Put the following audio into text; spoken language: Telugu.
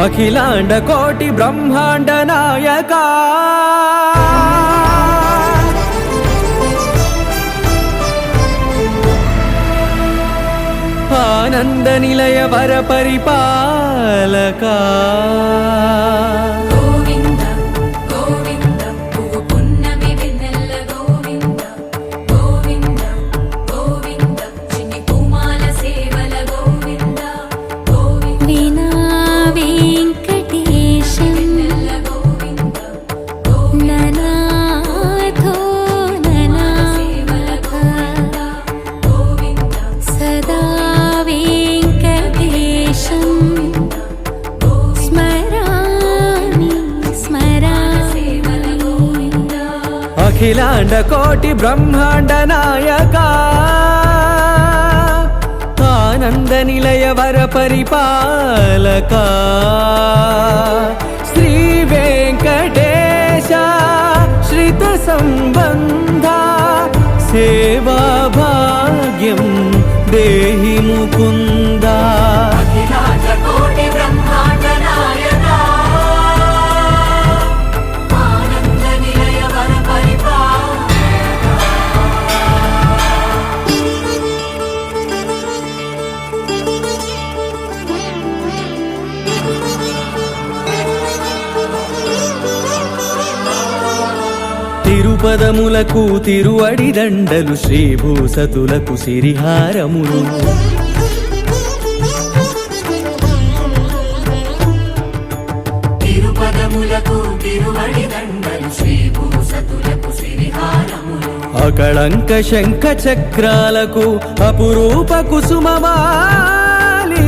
అఖిలాండ కోటి బ్రహ్మాండ నాయకా ఆనంద నిలయ వర పరిపాలకా అఖిలాండ కోటి బ్రహ్మాండ నాయకా ఆనంద నిలయ వర పరిపాలకా శ్రీ వెంకటేశ శ్రిత సంబంధ సేవా భాగ్యం దేహి ముకుందా అఖిలాండ కోటి బ్రహ్మాండ నాయకా తిరుపదములకు తిరువడి దండలు శ్రీభూసతులకు సిరిహారములు తిరుపదములకు తిరువడి దండలు శ్రీభూసతులకు సిరిహారములు అకళంక శంఖ చక్రాలకు అపురూప కుసుమ మాలికలు